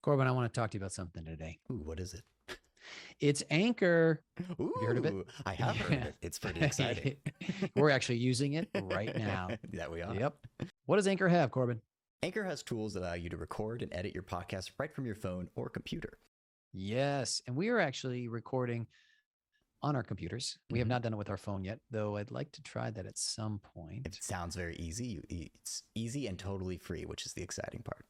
Corbin, I want to talk to you about something today. Ooh, what is it? It's Anchor. Ooh, Have you heard of it? I have heard of it. It's pretty exciting. We're actually using it right now. That we are. Yep. What does Anchor have, Corbin? Anchor has tools that allow you to record and edit your podcast right from your phone or computer. Yes. And we are actually recording on our computers. We have not done it with our phone yet, though I'd like to try that at some point. It sounds very easy. It's easy and totally free, which is the exciting part.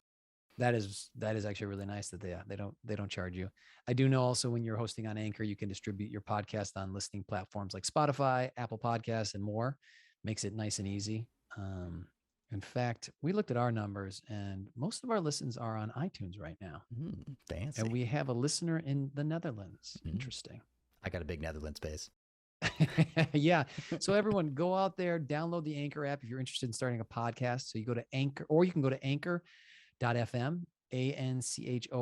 That is actually really nice that they don't charge you. I do know also when you're hosting on Anchor, you can distribute your podcast on listening platforms like Spotify, Apple Podcasts, and more. Makes it nice and easy. In fact, we looked at our numbers, and most of our listens are on iTunes right now. Fancy. And we have a listener in the Netherlands. Interesting. I got a big Netherlands base. Yeah. So everyone, go out there, download the Anchor app if you're interested in starting a podcast. So you go to Anchor, or you can go to Anchor.fm, ANCHOR.fm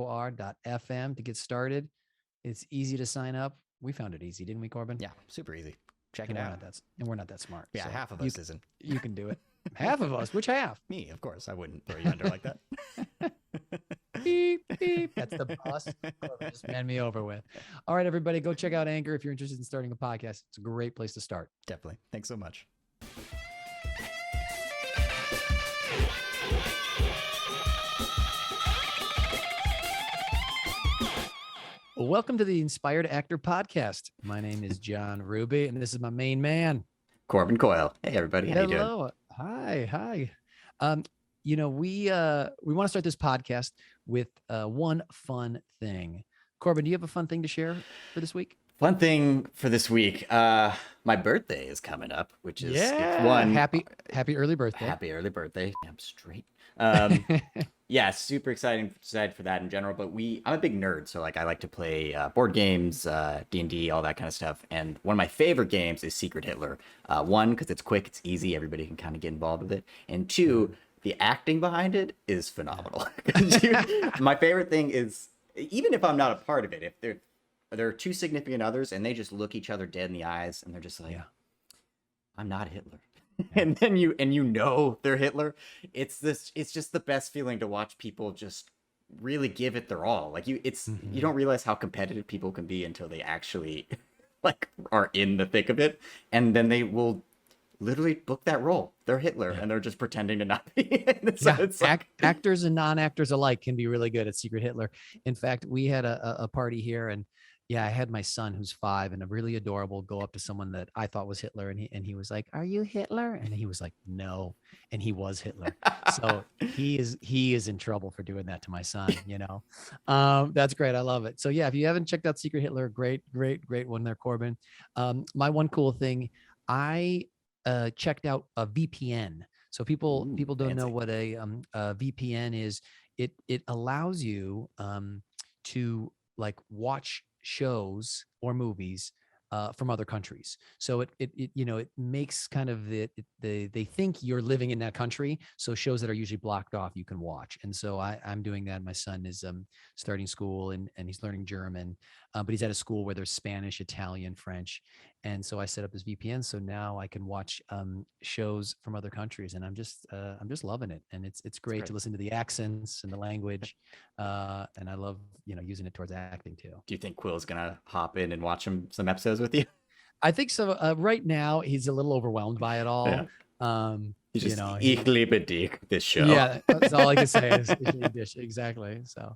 to get started. It's easy to sign up. We found it easy, didn't we, Corbin? Yeah, super easy. Check it out. We're not that smart. Yeah, so half of us isn't. You can do it. Half of us? Which half? Me, of course. I wouldn't throw you under like that. Beep, beep. That's the boss. Corbin just ran me over with. All right, everybody, go check out Anchor if you're interested in starting a podcast. It's a great place to start. Definitely. Thanks so much. Welcome to the Inspired Actor Podcast. My name is John Ruby, and this is my main man, Corbin Coyle. Hey, everybody. How you doing? Hello. Hi. We want to start this podcast with one fun thing. Corbin, do you have a fun thing to share for this week? Fun thing for this week. My birthday is coming up, which is happy early birthday. Happy early birthday. I'm straight. Yeah, super excited for that in general. But I'm a big nerd, so I like to play board games, D&D, all that kind of stuff. And one of my favorite games is Secret Hitler. One, because it's quick, it's easy, everybody can kind of get involved with it. And two, the acting behind it is phenomenal. My favorite thing is, even if I'm not a part of it, if there are two significant others and they just look each other dead in the eyes and they're just like, I'm not Hitler. And then you know they're Hitler. It's just the best feeling to watch people just really give it their all. You don't realize how competitive people can be until they actually are in the thick of it, and then they will literally book that role. They're Hitler and they're just pretending to not be. Actors and non-actors alike can be really good at Secret Hitler. In fact, we had a party here, and I had my son, who's 5 and a really adorable, go up to someone that I thought was Hitler. And he was like, "Are you Hitler?" And he was like, "No." And he was Hitler. So he is in trouble for doing that to my son, That's great. I love it. So if you haven't checked out Secret Hitler, great one there, Corbin. My one cool thing, I checked out a VPN. So people don't know what a VPN is. It allows you to watch shows or movies from other countries. So it makes kind of they think you're living in that country. So shows that are usually blocked off, you can watch. And so I'm doing that. My son is starting school and he's learning German, but he's at a school where there's Spanish, Italian, French. And so I set up this VPN. So now I can watch shows from other countries, and I'm just loving it. And it's great to listen to the accents and the language. And I love, using it towards acting too. Do you think Quill's going to hop in and watch some episodes with you? I think so. Right now he's a little overwhelmed by it all. Yeah. He's just, ich liebe dich, this show. Yeah, that's all I can say is exactly. So,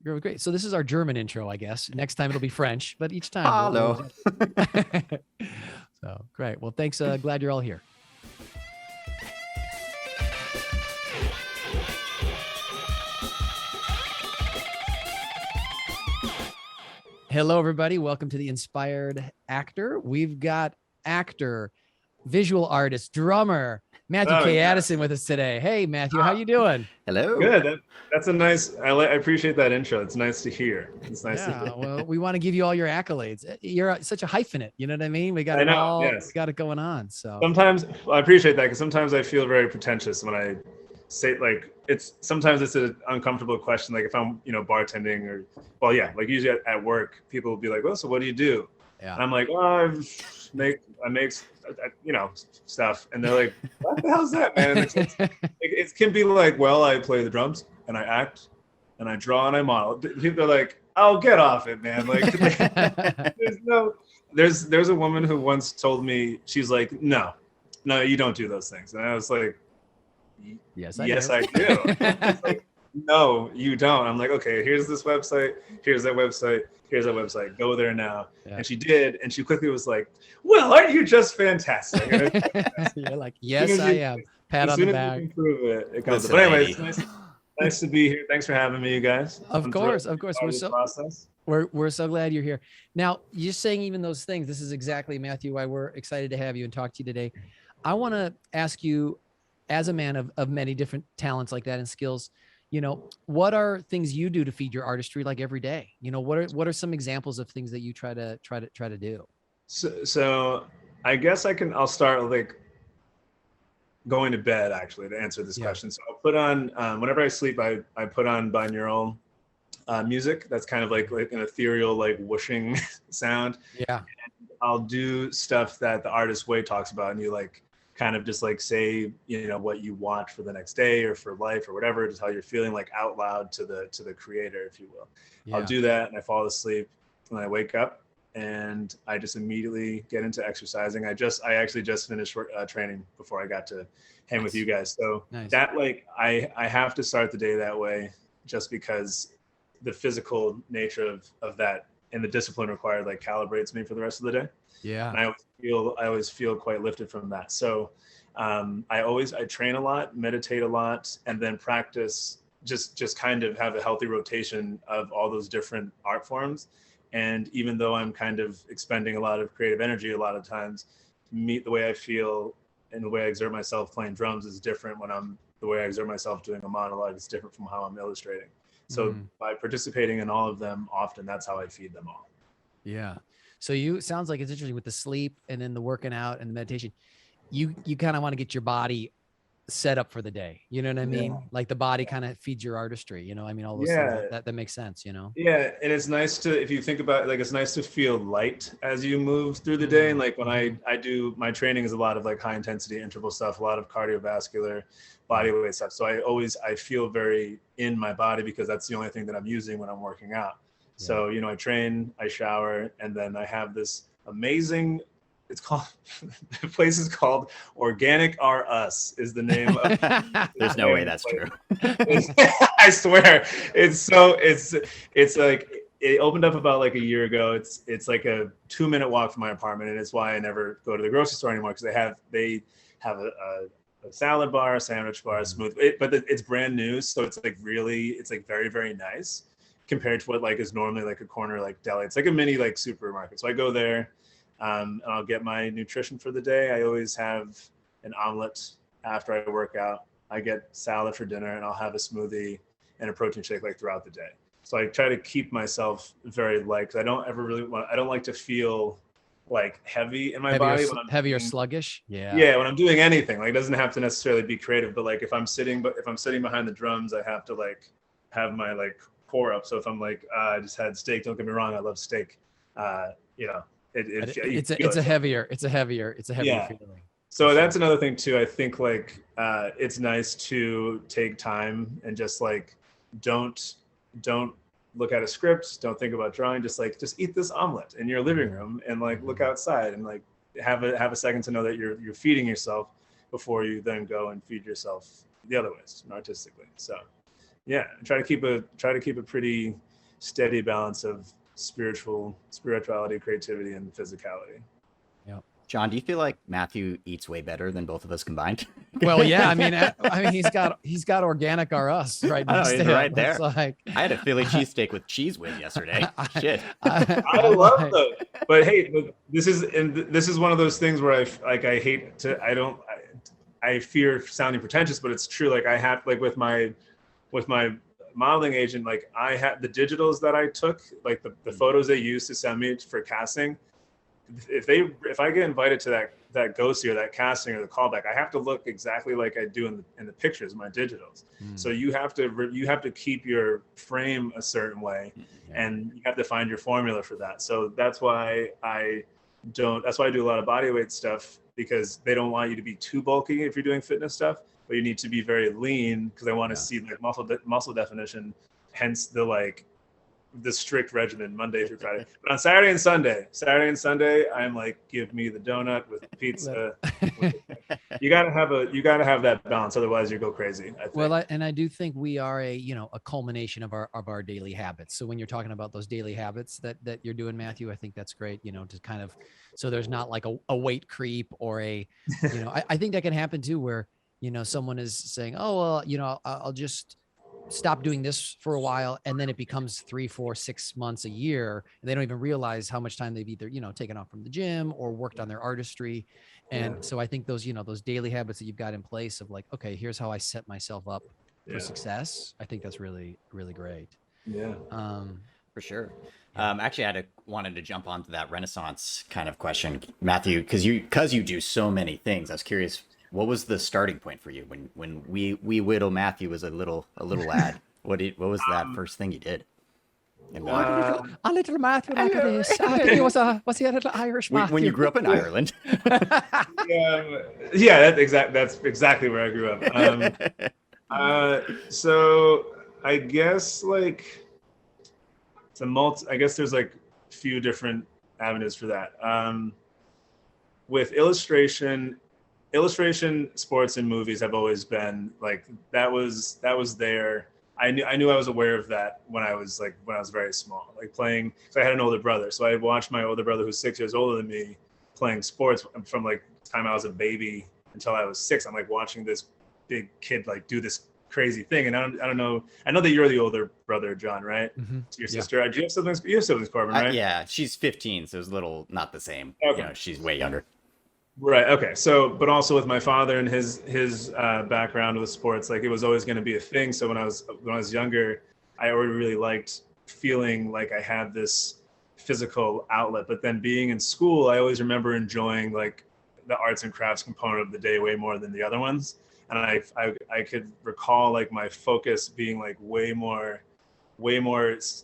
you're great. So this is our German intro, I guess. Next time it'll be French, but each time. Hello. So great. Well, thanks. Glad you're all here. Hello, everybody. Welcome to the Inspired Actor. We've got actor, visual artist, drummer, Matthew K. Addison with us today. Hey, Matthew, how you doing? Hello. Good. That's a nice. I appreciate that intro. It's nice to hear. It's nice to hear. Well, we want to give you all your accolades. You're such a hyphenate. You know what I mean? We got it all. Yes. We got it going on. So sometimes I appreciate that, because sometimes I feel very pretentious when I say sometimes it's an uncomfortable question. Like if I'm bartending or usually at work, people will be like, "Well, so what do you do?" Yeah. And I'm like, "Oh, I make stuff," and they're like, "What the hell is that, man?" It can be like, "Well, I play the drums and I act and I draw and I model. People are like, "Oh, get off it, man!" Like, there's a woman who once told me, she's like, "No, you don't do those things," and I was like, Yes, "Yes, I do." Like, no, you don't. I'm like, okay, here's this website, here's that website, here's that website. Go there now. Yeah. And she did, and she quickly was like, "Well, aren't you just fantastic?" You're like, yes, I am. Pat on the back. As soon as you can prove it, it comes. Listen, But anyways, nice to be here. Thanks for having me, you guys. Of course. We're so glad you're here. Now, you're saying even those things. This is exactly, Matthew, why we're excited to have you and talk to you today. I want to ask you, as a man of many different talents like that and skills, what are things you do to feed your artistry like every day? What are some examples of things that you try to do? So I guess I'll start like going to bed, actually, to answer this question. So I'll put on, whenever I sleep, I put on binaural music. That's kind of like an ethereal, like whooshing sound. Yeah. And I'll do stuff that the artist way talks about, and you like kind of just like say, what you want for the next day or for life or whatever, just how you're feeling, like out loud to the creator, if you will. Yeah. I'll do that and I fall asleep and I wake up and I just immediately get into exercising. I actually just finished training before I got to hang with you guys. So that, like, I have to start the day that way, just because the physical nature of that and the discipline required, like, calibrates me for the rest of the day. Yeah. And I always feel quite lifted from that. So I train a lot, meditate a lot, and then practice, just kind of have a healthy rotation of all those different art forms. And even though I'm kind of expending a lot of creative energy, a lot of times, the way I feel and the way I exert myself playing drums is different the way I exert myself doing a monologue is different from how I'm illustrating. So by participating in all of them, often that's how I feed them all. Yeah. So sounds like it's interesting with the sleep and then the working out and the meditation. You kind of want to get your body set up for the day. You know what I mean? Yeah. Like the body kind of feeds your artistry, I mean, all those things that makes sense, Yeah. And it's nice to, if you think about it, like, it's nice to feel light as you move through the day. And like when I do, my training is a lot of like high intensity interval stuff, a lot of cardiovascular body weight stuff. So I feel very in my body because that's the only thing that I'm using when I'm working out. Yeah. So, I train, I shower, and then I have this amazing, the place is called Organic R Us is the name of There's no way that's true. I swear. It's like, it opened up about like a year ago. It's like a 2-minute walk from my apartment, and it's why I never go to the grocery store anymore, because they have a salad bar, a sandwich bar, smooth, but it's brand new, so it's like very, very nice compared to what like is normally like a corner like deli. It's like a mini like supermarket. So I go there, and I'll get my nutrition for the day. I always have an omelet after I work out. I get salad for dinner, and I'll have a smoothie and a protein shake like throughout the day. So I try to keep myself very light, because I don't like to feel like heavy in my body when I'm heavy or sluggish. Yeah, when I'm doing anything, like, it doesn't have to necessarily be creative, but like if I'm sitting behind the drums, I have to like have my like core up. So if I'm like, I just had steak, don't get me wrong, I love steak. It's a heavier feeling. So that's another thing too. I think like it's nice to take time and just like don't look at a script, don't think about drawing, just eat this omelet in your living room and like look outside and like have a second to know that you're feeding yourself before you then go and feed yourself the other ways, artistically. So yeah, try to keep a pretty steady balance of spirituality, creativity, and physicality. Yeah. John, do you feel like Matthew eats way better than both of us combined? Well, yeah. I mean, he's got Organic R Us right next to him. Right there. Like, I had a Philly cheesesteak with cheese whiz yesterday. Shit. I love those. But hey, this is one of those things where I fear sounding pretentious, but it's true. Like, I have, like, with my modeling agent, like, I had the digitals that I took, like the photos they used to send me for casting. If I get invited to that go-see or that casting or the callback, I have to look exactly like I do in the pictures, my digitals. So you have to keep your frame a certain way, and you have to find your formula for that. So that's why I do a lot of body weight stuff, because they don't want you to be too bulky if you're doing fitness stuff, but you need to be very lean, because I want to see like muscle definition hence the strict regimen Monday through Friday. But on Saturday and Sunday, I'm like, give me the donut with pizza. You gotta have that balance, otherwise you go crazy, I think. Well, I do think we are a culmination of our daily habits. So when you're talking about those daily habits that you're doing, Matthew, I think that's great. To kind of, so there's not like a weight creep or I think that can happen too, where someone is saying, oh well, I'll just stop doing this for a while, and then it becomes 3, 4, 6 months, a year, and they don't even realize how much time they've either taken off from the gym or worked on their artistry. And so I think those those daily habits that you've got in place of like, okay, here's how I set myself up for success. I think that's really, really great. Yeah. For sure. Actually, I wanted to jump onto that Renaissance kind of question, Matthew, because you do so many things. I was curious, what was the starting point for you when wee widow Matthew was a little lad? What was that first thing you did? A little Matthew like this. He was a little Irish Matthew. When you grew up in Ireland. Yeah, that's exactly where I grew up. So I guess I guess there's like a few different avenues for that. With illustration, sports, and movies have always been like that was there. I knew I was aware of that when I was very small, like playing. So I had an older brother, so I watched my older brother, who's 6 years older than me, playing sports from like the time I was a baby until I was 6. I'm like watching this big kid like do this crazy thing, and I don't know. I know that you're the older brother, John, right? Mm-hmm. To your sister. Do you have siblings? You have siblings, Corbin, right? Yeah, she's 15, so it's a little not the same. Okay. She's way younger. Right. Okay. So, but also with my father and his background with sports, like it was always going to be a thing. So when I was younger, I already really liked feeling like I had this physical outlet. But then being in school, I always remember enjoying like the arts and crafts component of the day way more than the other ones. And I could recall like my focus being like way more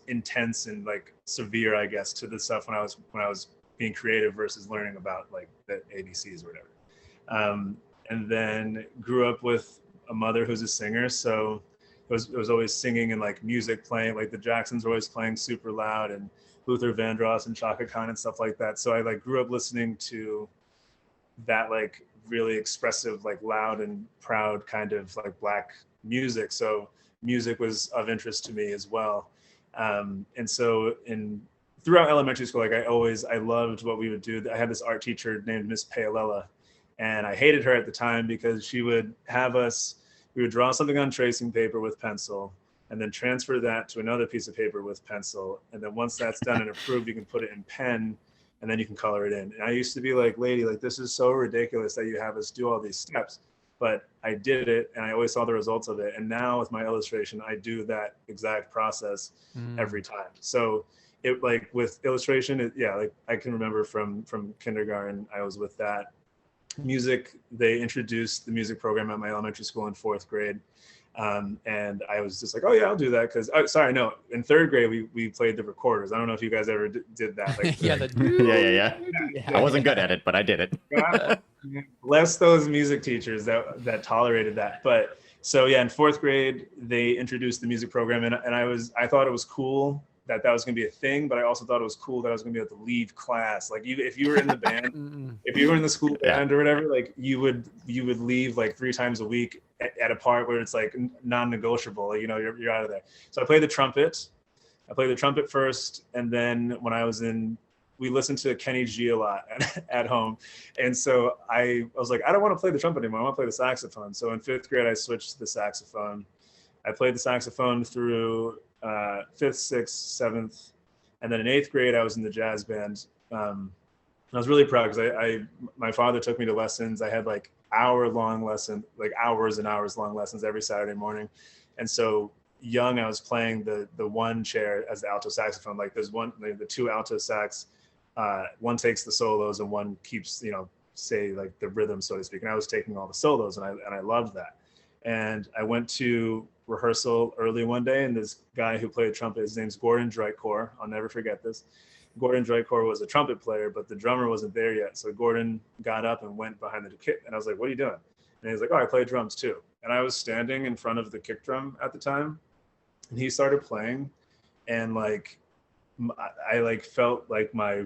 intense and like severe, I guess, to the stuff when I was being creative versus learning about like the ABCs or whatever. And then grew up with a mother who's a singer. So it was always singing and like music playing, like the Jacksons were always playing super loud, and Luther Vandross and Chaka Khan and stuff like that. So I like grew up listening to that like really expressive, like loud and proud kind of like Black music. So music was of interest to me as well. And so throughout elementary school, like I loved what we would do. I had this art teacher named Miss Paolela, and I hated her at the time because she would have we would draw something on tracing paper with pencil and then transfer that to another piece of paper with pencil. And then once that's done and approved, you can put it in pen and then you can color it in. And I used to be like, lady, like this is so ridiculous that you have us do all these steps. But I did it and I always saw the results of it. And now with my illustration, I do that exact process every time. So it like with illustration, like I can remember from kindergarten, I was with that. Music, they introduced the music program at my elementary school in 4th grade. And I was just like, oh yeah, I'll do that. Because in 3rd grade, we played the recorders. I don't know if you guys ever did that. Like, yeah. I wasn't good at it, but I did it. Bless those music teachers that tolerated that. But so yeah, in 4th grade, they introduced the music program, and I thought it was cool that was going to be a thing, but I also thought it was cool that I was going to be able to leave class. Like if you were in the band, if you were in the school band or whatever, like you would leave like 3 times a week at a part where it's like non-negotiable. Like, you're out of there. So I played the trumpet. I played the trumpet first, and then when I was we listened to Kenny G a lot at home, and so I was like, I don't want to play the trumpet anymore. I want to play the saxophone. So in 5th grade, I switched to the saxophone. I played the saxophone through 5th, 6th, 7th, and then in 8th grade I was in the jazz band. And I was really proud because my father took me to lessons. I had like hours and hours long lessons every Saturday morning. And so young, I was playing the one chair as the alto saxophone. Like there's the 2 alto sax, one takes the solos and one keeps say like the rhythm, so to speak. And I was taking all the solos, and I loved that. And I went to rehearsal early one day, and this guy who played trumpet, his name's Gordon Dreitcore. I'll never forget this. Gordon Dreitcore was a trumpet player, but the drummer wasn't there yet. So Gordon got up and went behind the kick, and I was like, what are you doing? And he's like, oh, I play drums too. And I was standing in front of the kick drum at the time, and he started playing, and like I like felt like my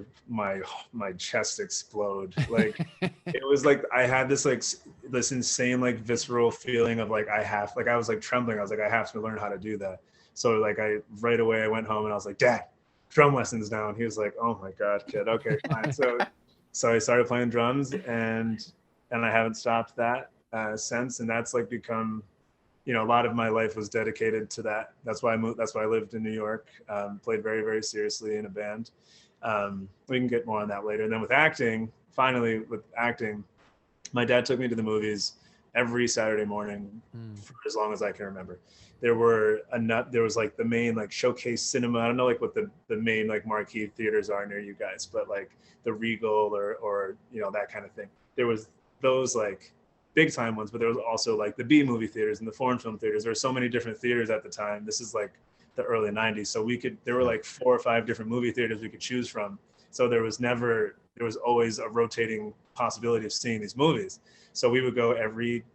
chest explode. Like it was like I had this like this insane like visceral feeling of like I was like trembling. I was like, I have to learn how to do that. So like I right away I went home and I was like, Dad, drum lessons now. And he was like, oh my God, kid, okay, fine. So I started playing drums, and I haven't stopped that since. And that's like become, you know, a lot of my life was dedicated to that. That's why I moved. That's why I lived in New York. Played very, very seriously in a band. We can get more on that later. And then with acting, finally with acting, my dad took me to the movies every Saturday morning for as long as I can remember. There was like the main like Showcase Cinema. I don't know like what the main like marquee theaters are near you guys, but like the Regal or you know, that kind of thing. There was those like big time ones, but there was also like the B movie theaters and the foreign film theaters. There were so many different theaters at the time. This is like the early 90s. So there were like 4 or 5 different movie theaters we could choose from. So there was always a rotating possibility of seeing these movies. So we would go every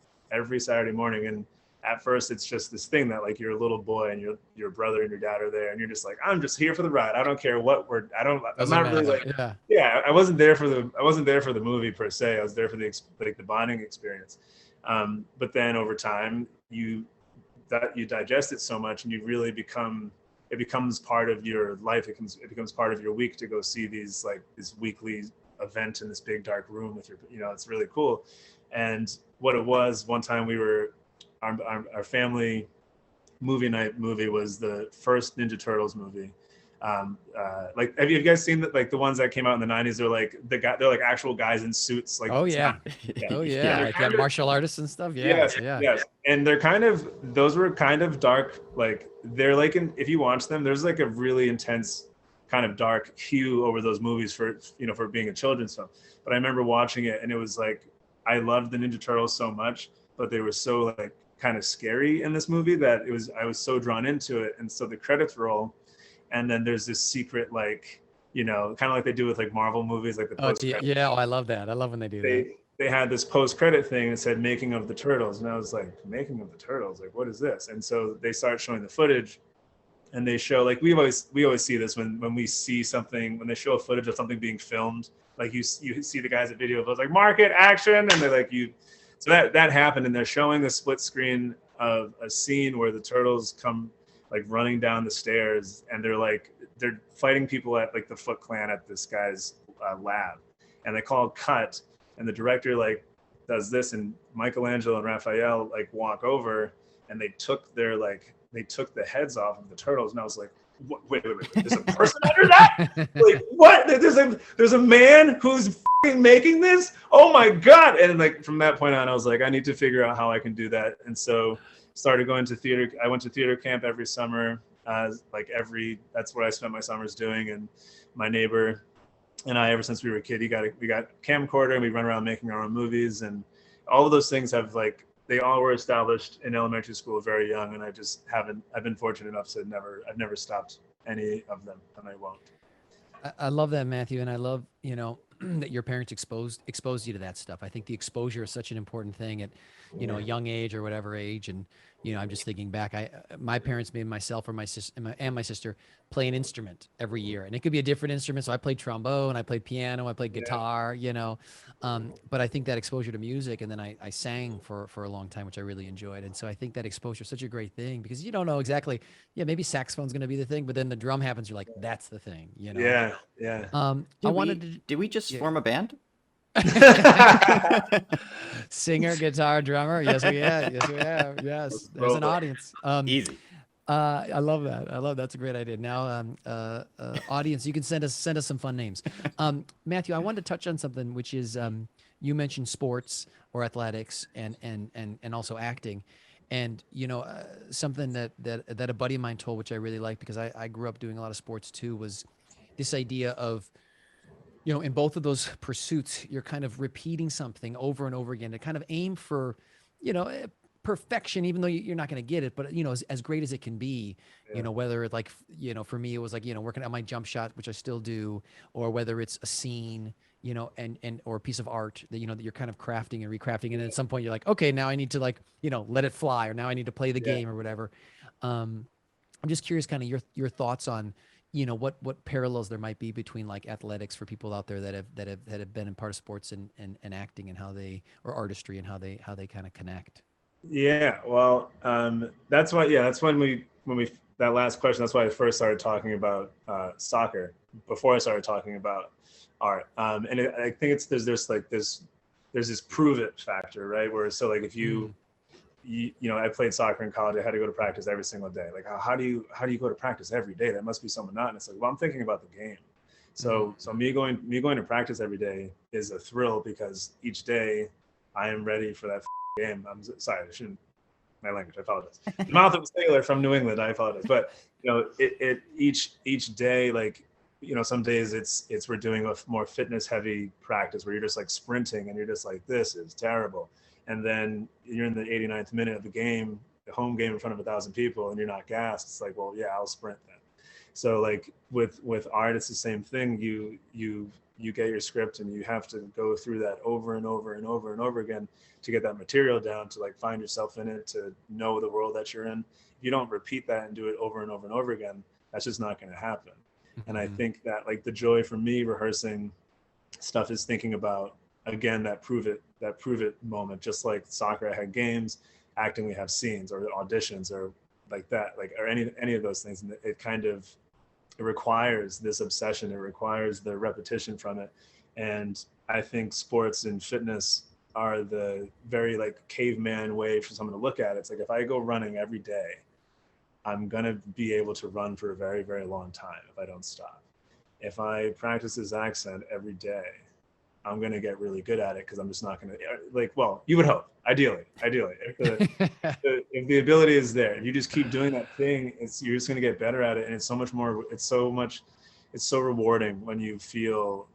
Saturday morning. And at first it's just this thing that like you're a little boy and your brother and your dad are there and you're just like, I'm just here for the ride. I don't care what I'm not really like, I wasn't there for the movie per se. I was there for the bonding experience. But then over time you digest it so much and you really it becomes part of your life. It becomes part of your week to go see this weekly event in this big dark room with your, you know, it's really cool. And what it was, one time we were, our family movie night movie was the first Ninja Turtles movie. Like, have you guys seen the ones that came out in the 90s? They're like actual guys in suits. Like, like martial artists and stuff. Yes. And those were kind of dark. Like they're like, if you watch them, there's like a really intense kind of dark hue over those movies for being a children's film. But I remember watching it and it was like, I loved the Ninja Turtles so much, but they were so like kind of scary in this movie that I was so drawn into it. And so the credits roll, and then there's this secret, like, you know, kind of like they do with like Marvel movies, like the post. I love that. I love when they do that. They had this post-credit thing that said "Making of the Turtles," and I was like, "Making of the Turtles? Like, what is this?" And so they start showing the footage, and they show, like, we always see this when we see something, when they show a footage of something being filmed, like you see the guys at video, it was like market action, and they're like so that happened, and they're showing the split screen of a scene where the turtles come like running down the stairs, and they're fighting people at like the Foot Clan at this guy's lab, and they call cut, and the director like does this, and Michelangelo and Raphael like walk over, and they took the heads off of the turtles, and I was like, wait, there's a person under that? Like, what? There's a man who's making this? Oh my God. And like from that point on, I was like, I need to figure out how I can do that. And so started going to theater. I went to theater camp every summer. That's what I spent my summers doing. And my neighbor and I, ever since we were a kid, we got a camcorder, and we run around making our own movies. And all of those things they all were established in elementary school very young, and I've been fortunate enough to I've never stopped any of them, and I won't. I love that, Matthew. And I love, you know, that your parents exposed you to that stuff. I think the exposure is such an important thing at, you know, a young age or whatever age. And, you know, I'm just thinking back, my parents made myself or my sister and my sister play an instrument every year, and it could be a different instrument. So I played trombone, I played piano, I played guitar, you know, but I think that exposure to music, and then I sang for a long time, which I really enjoyed. And so I think that exposure is such a great thing, because you don't know exactly, maybe saxophone's going to be the thing, but then the drum happens. You're like, that's the thing, you know? Yeah. Did we just form a band? Singer, guitar, drummer. Yes, we have. Yes, there's an audience. Easy. I love that. That's a great idea. Now, audience, you can send us some fun names. Matthew, I wanted to touch on something, which is you mentioned sports or athletics and also acting, and you know something that a buddy of mine told, which I really like, because I grew up doing a lot of sports too, was this idea of, you know, in both of those pursuits, you're kind of repeating something over and over again to kind of aim for, you know, perfection, even though you're not going to get it, but, you know, as great as it can be, you know, whether it's like, you know, for me, it was like, you know, working on my jump shot, which I still do, or whether it's a scene, you know, or a piece of art that, you know, that you're kind of crafting and recrafting. And then at some point you're like, okay, now I need to, like, you know, let it fly, or now I need to play the game or whatever. I'm just curious, kind of your thoughts on, what parallels there might be between like athletics for people out there that have been in part of sports and acting, and how they, or artistry, and how they kind of connect. Yeah, well, that's why. Yeah, that's when we that last question. That's why I first started talking about soccer before I started talking about art. I think it's there's this prove it factor, right? Where so like if Mm, I played soccer in college. I had to go to practice every single day. Like how do you go to practice every day? That must be so monotonous. Like, well, I'm thinking about the game. mm, So me going to practice every day is a thrill because each day I am ready for that game. Sorry, I shouldn't my language. I apologize. The mouth of a sailor from New England. I apologize, but each day, like some days it's we're doing a more fitness heavy practice where you're just like sprinting and you're just like, this is terrible, and then you're in the 89th minute of the game, the home game in front of 1,000 people, and you're not gassed. It's like, well, yeah, I'll sprint then. So like with art, it's the same thing. You get your script and you have to go through that over and over and over and over again to get that material down, to like find yourself in it, to know the world that you're in. If you don't repeat that and do it over and over and over again, that's just not going to happen. And I mhm, think that like the joy for me rehearsing stuff is thinking about, again, that prove it moment. Just like soccer, I had games. Acting, we have scenes or auditions or like that, like, or any of those things. And it kind of, it requires this obsession. It requires the repetition from it. And I think sports and fitness are the very like caveman way for someone to look at it. It's like, if I go running every day, I'm going to be able to run for a very, very long time if I don't stop. If I practice this accent every day, I'm going to get really good at it because I'm just not going to, like, well, you would hope, ideally, if the ability is there, if you just keep doing that thing, you're just going to get better at it. And it's so rewarding when you feel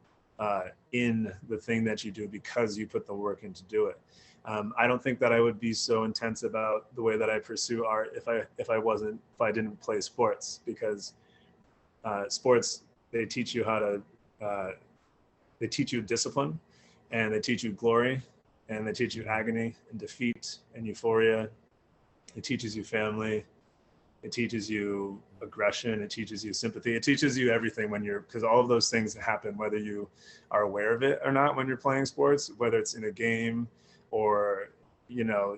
in the thing that you do because you put the work in to do it. I don't think that I would be so intense about the way that I pursue art if I didn't play sports, because sports, they teach you how to they teach you discipline, and they teach you glory, and they teach you agony and defeat and euphoria. It teaches you family. It teaches you aggression. It teaches you sympathy. It teaches you everything because all of those things happen whether you are aware of it or not when you're playing sports, whether it's in a game or,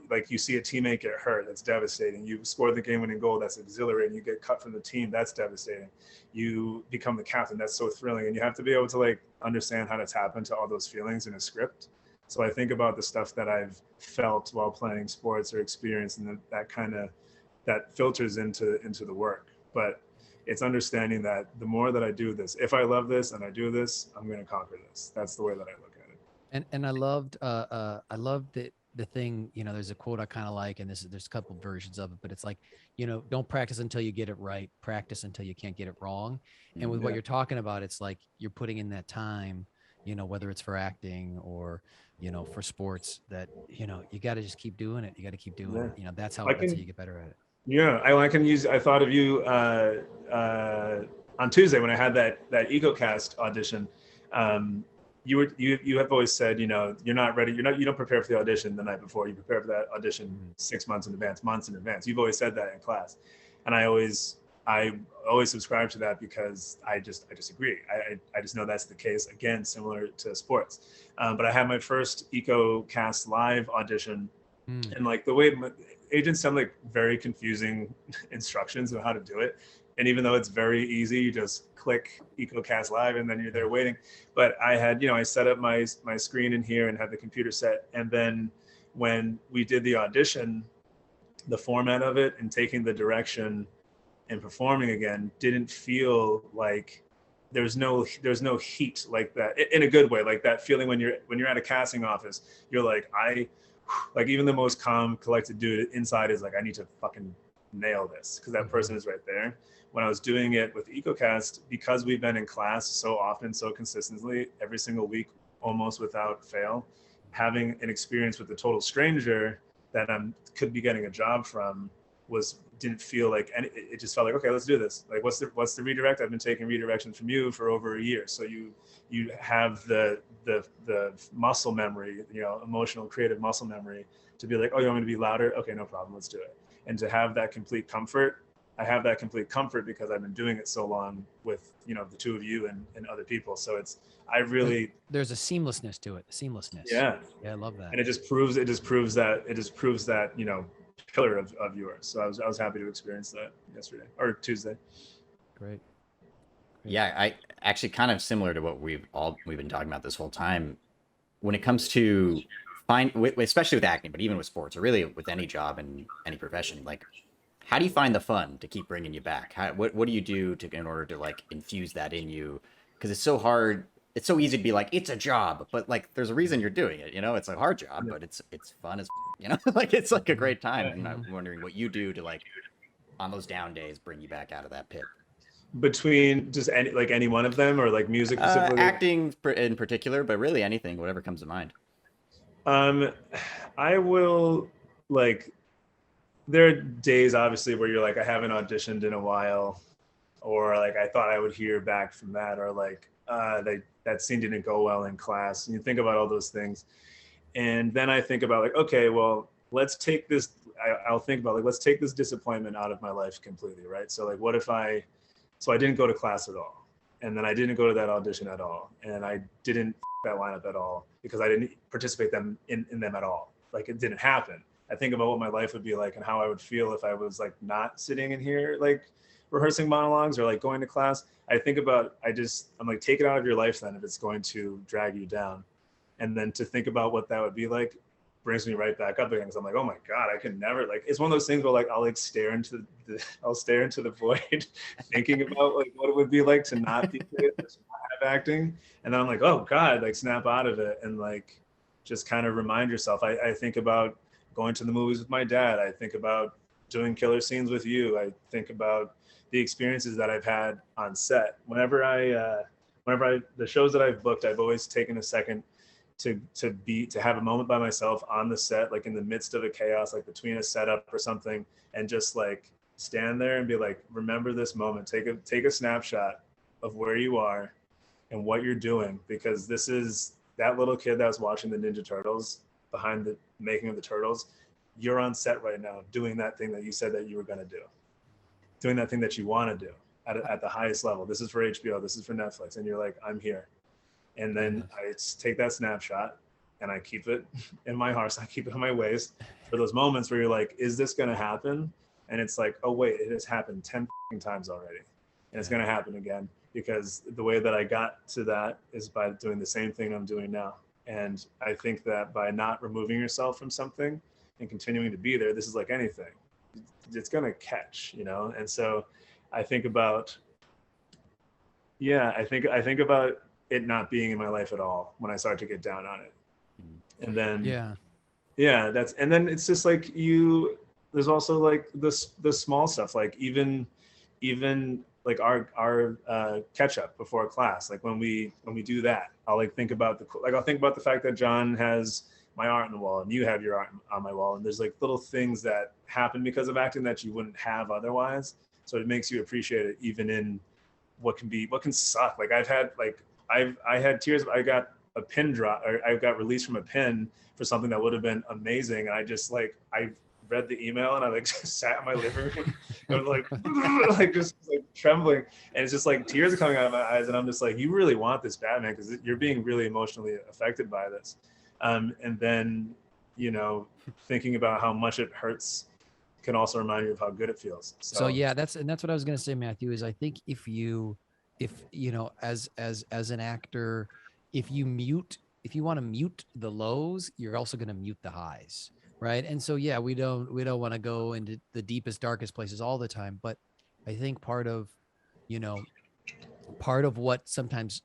like you see a teammate get hurt, that's devastating. You score the game winning goal, that's exhilarating. You get cut from the team, that's devastating. You become the captain, that's so thrilling. And you have to be able to like understand how to tap into all those feelings in a script. So I think about the stuff that I've felt while playing sports or experienced, and that filters into the work. But it's understanding that the more that I do this, if I love this and I do this, I'm going to conquer this. That's the way that I look at it. and I loved the thing, there's a quote I kind of like, and there's a couple versions of it, but it's like, don't practice until you get it right, practice until you can't get it wrong. And with what Yeah. you're talking about, it's like you're putting in that time, whether it's for acting or, for sports, that, you got to just keep doing it. You got to keep doing Yeah. it. That's how I that's how can, you get better at it. yeah, I can use, I thought of you on Tuesday when I had that EcoCast audition. Um, you have always said, you're not ready. You don't prepare for the audition the night before. You prepare for that audition Mhm. 6 months in advance, months in advance. You've always said that in class. And I always subscribe to that because I just agree. I just know that's the case. Again, similar to sports. But I had my first EcoCast live audition, Mm. and like the way agents send like very confusing instructions on how to do it, and even though it's very easy, you just click EcoCast live and then you're there waiting. But I set up my screen in here and had the computer set, and then when we did the audition, the format of it and taking the direction and performing again didn't feel like there's no heat like that, in a good way, like that feeling when you're at a casting office. You're like even the most calm collected dude inside is like, I need to fucking nail this because that Mhm. person is right there. When I was doing it with EcoCast, because we've been in class so often, so consistently, every single week, almost without fail, having an experience with a total stranger that I could be getting a job from didn't feel like, and it just felt like, okay, let's do this. Like, what's the redirect? I've been taking redirections from you for over a year, so you have the muscle memory, emotional, creative muscle memory to be like, oh, you want me to be louder? Okay, no problem, let's do it. And to have that complete comfort I have that complete comfort because I've been doing it so long with, you know, the two of you and other people. So it's, I really, There's a seamlessness to it. Seamlessness. yeah. Yeah, I love that. And it just proves that, you know, pillar of yours. So I was happy to experience that yesterday or Tuesday. Great. Yeah, I actually kind of similar to what we've been talking about this whole time. When it comes to especially with acting, but even with sports or really with any job and any profession, like how do you find the fun to keep bringing you back? What do you do in order to like infuse that in you? Because it's so hard. It's so easy to be like, it's a job, but like there's a reason you're doing it. You know, it's a hard job, but it's fun as you know, like it's like a great time. And I'm wondering what you do to like on those down days bring you back out of that pit. Between just any one of them or like music specifically? Acting in particular, but really anything, whatever comes to mind. I will like, there are days obviously where you're like, I haven't auditioned in a while, or like I thought I would hear back from that, or like that scene didn't go well in class. And you think about all those things. And then I think about like, okay, well, let's take this, I'll think about like, let's take this disappointment out of my life completely, right? So like, what if so I didn't go to class at all. And then I didn't go to that audition at all. And I didn't that lineup at all because I didn't participate in them at all. Like it didn't happen. I think about what my life would be like and how I would feel if I was like not sitting in here, like rehearsing monologues or like going to class. I think about, I'm like, take it out of your life then if it's going to drag you down. And then to think about what that would be like brings me right back up again. Cause I'm like, oh my God, I can never, like, it's one of those things where like, I'll like stare into the void thinking about like what it would be like to not be good, to not have acting. And then I'm like, oh God, like snap out of it. And like, just kind of remind yourself. I think about going to the movies with my dad. I think about doing killer scenes with you. I think about the experiences that I've had on set. Whenever the shows that I've booked, I've always taken a second to have a moment by myself on the set, like in the midst of a chaos, like between a setup or something, and just like stand there and be like, remember this moment, take a snapshot of where you are and what you're doing, because this is that little kid that was watching the Ninja Turtles behind the making of the Turtles. You're on set right now doing that thing that you said that you were going to do, doing that thing that you want to do at the highest level. This is for HBO, this is for Netflix. And you're like, I'm here. And then I take that snapshot and I keep it in my heart. I keep it on my waist for those moments where you're like, is this going to happen? And it's like, oh wait, it has happened 10 times already. And it's going to happen again, because the way that I got to that is by doing the same thing I'm doing now. And I think that by not removing yourself from something and continuing to be there, this is like anything, it's going to catch, you know? And so I think about, I think about it not being in my life at all when I start to get down on it. And then, and then it's just like there's also like the small stuff, like even like our catch up before class. Like when we do that, I'll like think about the fact that John has my art on the wall and you have your art on my wall. And there's like little things that happen because of acting that you wouldn't have otherwise. So it makes you appreciate it even in what can suck. Like I had tears. I got a pin drop, or I got released from a pin for something that would have been amazing. And I just like, I read the email and I like just sat in my living room and was like, just like trembling. And it's just like tears are coming out of my eyes. And I'm just like, you really want this Batman because you're being really emotionally affected by this. And then, you know, thinking about how much it hurts can also remind you of how good it feels. So yeah, that's what I was going to say, Matthew, is I think if you know, as an actor, if you want to mute the lows, you're also going to mute the highs. Right. And so, yeah, we don't want to go into the deepest, darkest places all the time. But I think part of what sometimes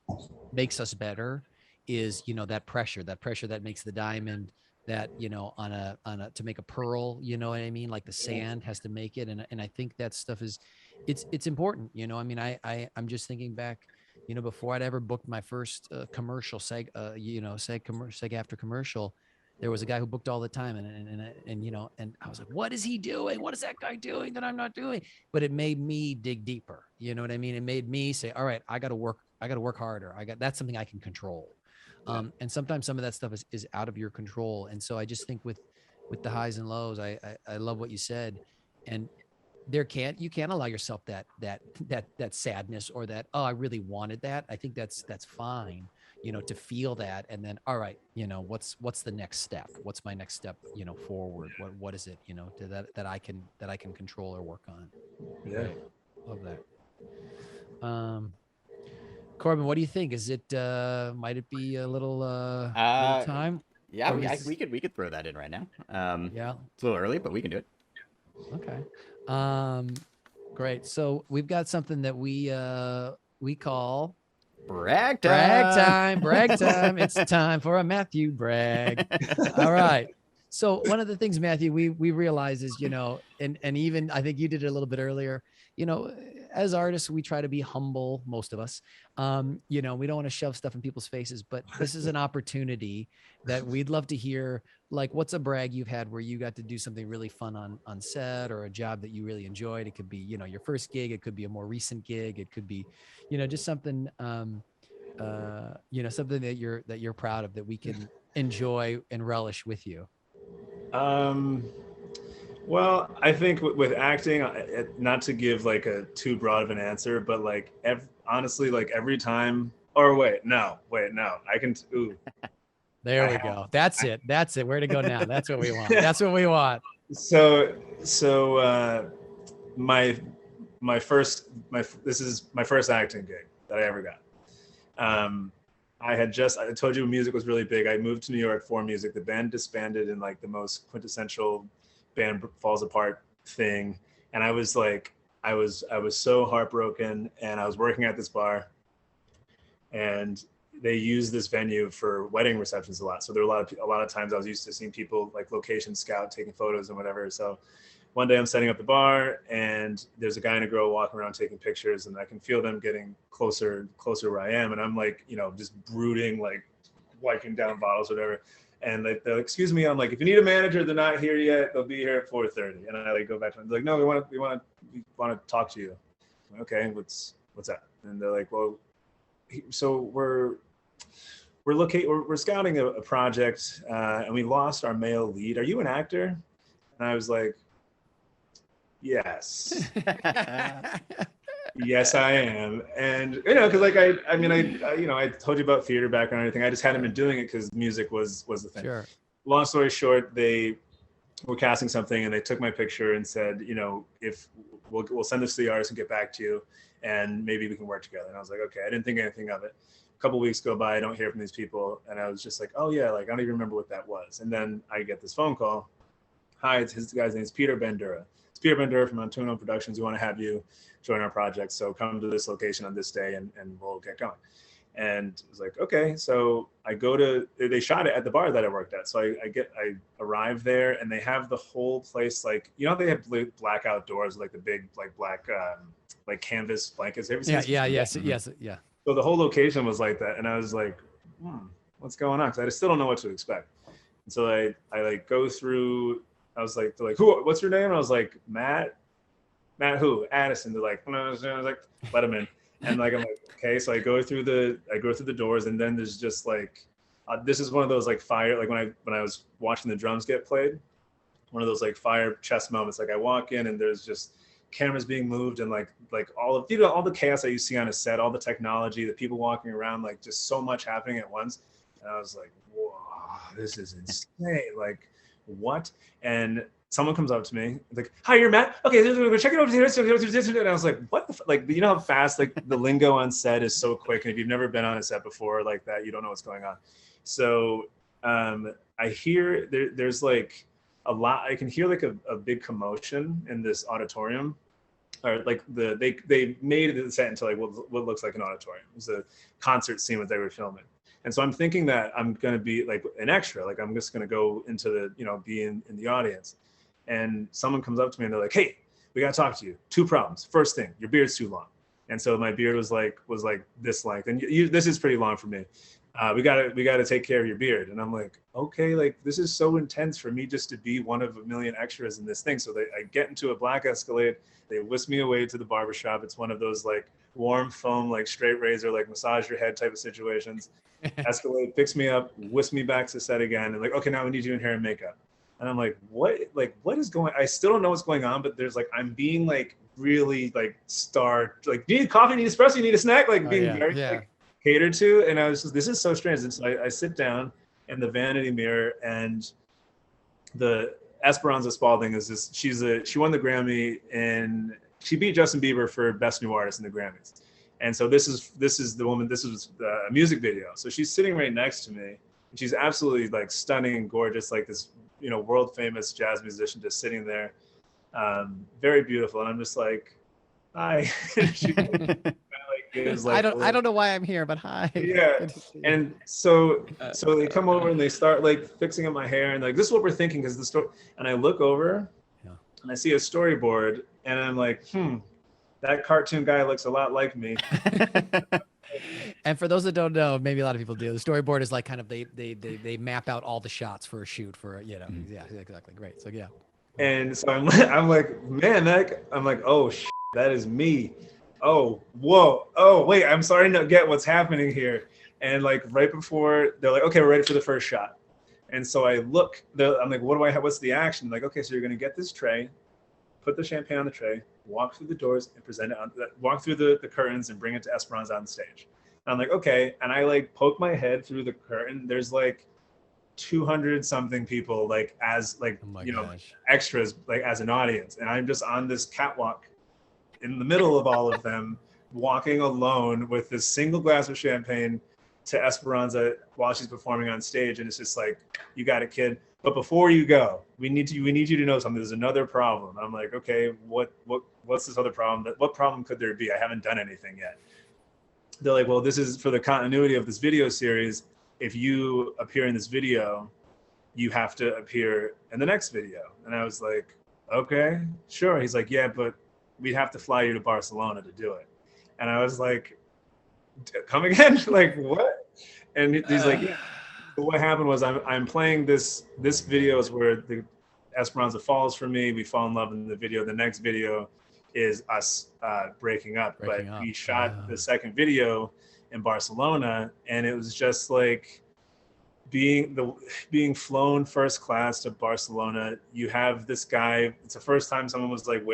makes us better is, you know, that pressure that makes the diamond, that, you know, on a to make a pearl, you know what I mean? Like the sand has to make it. And I think that stuff is, it's important. You know, I mean, I'm just thinking back, you know, before I'd ever booked my first commercial seg after commercial, there was a guy who booked all the time, and you know, and I was like, what is he doing? What is that guy doing that I'm not doing? But it made me dig deeper. You know what I mean? It made me say, all right, I got to work harder. That's something I can control. And sometimes some of that stuff is out of your control. And so I just think with the highs and lows, I love what you said. And you can't allow yourself that sadness or that, oh, I really wanted that. I think that's fine, to feel that. And then, all right, what's the next step? What's my next step, forward? What is it, to that I can control or work on? Yeah. Right. Love that. Corbin, what do you think? Is it might it be a little time? Yeah, Or we could throw that in right now. Yeah. It's a little early, but we can do it. Okay. Great. So we've got something that we call Brag time. Brag time. It's time for a Matthew brag. All right. So one of the things, Matthew, we realize is, and even I think you did it a little bit earlier, as artists, we try to be humble, most of us. We don't want to shove stuff in people's faces, but this is an opportunity that we'd love to hear. Like, what's a brag you've had where you got to do something really fun on set, or a job that you really enjoyed? It could be, your first gig. It could be a more recent gig. It could be, just something, something that you're proud of, that we can enjoy and relish with you. Well, I think with acting, not to give like a too broad of an answer, but like honestly, like every time, or wait, no, I can, There we go. That's it. Where to go now? That's what we want. That's what we want. So this is my first acting gig that I ever got. I told you music was really big. I moved to New York for music. The band disbanded in like the most quintessential band falls apart thing. And I was like, I was so heartbroken, and I was working at this bar, and they use this venue for wedding receptions a lot. So there were a lot of times I was used to seeing people like location scout, taking photos and whatever. So one day I'm setting up the bar, and there's a guy and a girl walking around taking pictures, and I can feel them getting closer where I am. And I'm like, just brooding, like wiping down bottles or whatever. And they're like, excuse me, I'm like, if you need a manager, they're not here yet. They'll be here at 4:30. And I like go back to them. They're like, no, we want to talk to you. I'm like, okay, what's that? And they're like, well, so we're scouting a project, and we lost our male lead. Are you an actor? And I was like, yes. Yes, I am. And because like I told you about theater background and everything. I just hadn't been doing it because music was the thing. Sure. Long story short, they were casting something, and they took my picture and said, if we'll send this to the artist and get back to you, and maybe we can work together. And I was like, okay. I didn't think anything of it. A couple weeks go by, I don't hear from these people, and I was just like, oh yeah, like I don't even remember what that was. And then I get this phone call. Hi, his guy's name is Peter Bandura. It's Peter Bandura from Untitled Productions. We want to have you join our project. So come to this location on this day, and we'll get going. And it was like, okay. So I they shot it at the bar that I worked at. So I arrive there, and they have the whole place, like, they have blackout doors, like the big, like black, like canvas blankets. Yes. So the whole location was like that. And I was like, what's going on? Because I still don't know what to expect. And so I like go through, I was like, they're like, what's your name? And I was like, Matt who? Addison. They're like, no. I was like, let him in. And like, I'm like, okay. So I go through the doors, and then there's just like, this is one of those like fire, like when I was watching the drums get played, one of those like fire chest moments. Like I walk in, and there's just cameras being moved, and like all of all the chaos that you see on a set, all the technology, the people walking around, like just so much happening at once. And I was like, whoa, this is insane. Like, what? And someone comes up to me, like, hi, you're Matt. Okay, we're checking over here. And I was like, what the like, how fast like the lingo on set is so quick. And if you've never been on a set before like that, you don't know what's going on. So I hear there's like a lot. I can hear like a big commotion in this auditorium. Or like they made the set into like what looks like an auditorium. It was a concert scene that they were filming. And so I'm thinking that I'm going to be like an extra, like I'm just going to go into the, be in the audience. And someone comes up to me, and they're like, hey, we got to talk to you. 2 problems. First thing, your beard's too long. And so my beard was like this length. And this is pretty long for me. We got to take care of your beard. And I'm like, okay, like this is so intense for me just to be one of a million extras in this thing. So I get into a black Escalade. They whisk me away to the barbershop. It's one of those like warm foam, like straight razor, like massage your head type of situations. Escalade picks me up, whisk me back to set again. And like, okay, now we need you in hair and makeup. And I'm like, what is going, I still don't know what's going on, but there's like, I'm being like really like starved, like, do you need coffee, need espresso, you need a snack, like being very like catered to. And I was just, this is so strange. And so I sit down in the vanity mirror, and the Esperanza Spalding is this, she won the Grammy, and she beat Justin Bieber for Best New Artist in the Grammys. And so this is the woman, this was a music video. So she's sitting right next to me. And she's absolutely like stunning and gorgeous, like this, world famous jazz musician just sitting there. Very beautiful. And I'm just like, hi. She kind of like gives like I don't know why I'm here, but hi. Yeah. And so they come over and they start like fixing up my hair, and like, this is what we're thinking, because the story, and I look over and I see a storyboard, and I'm like, that cartoon guy looks a lot like me. And for those that don't know, maybe a lot of people do, the storyboard is like kind of they map out all the shots for a shoot for yeah, exactly, great. So yeah. And so I'm like, man, I'm like, oh that is me. Oh, whoa, oh wait, I'm starting to get what's happening here. And like right before, they're like, okay, we're ready for the first shot. And so I look, I'm like, what do I have? What's the action? Like, okay, so you're gonna get this tray, put the champagne on the tray, walk through the doors and present it on, walk through the curtains and bring it to Esperanza on stage. And I'm like, okay. And I like poke my head through the curtain. There's like 200 something people, like as like, extras, like as an audience. And I'm just on this catwalk in the middle of all of them, walking alone with this single glass of champagne to Esperanza while she's performing on stage. And it's just like, you got it, kid. But before you go, we need you to know something. There's another problem. I'm like, okay, what's this other problem? What problem could there be? I haven't done anything yet. They're like, well, this is for the continuity of this video series. If you appear in this video, you have to appear in the next video. And I was like, okay, sure. He's like, yeah, but we'd have to fly you to Barcelona to do it. And I was like, come again? Like, what? And he's like, yeah. But what happened was I'm playing this video is where the Esperanza falls for me. We fall in love in the video. The next video is us breaking up. We shot the second video in Barcelona, and it was just like being flown first class to Barcelona. You have this guy, it's the first time someone was like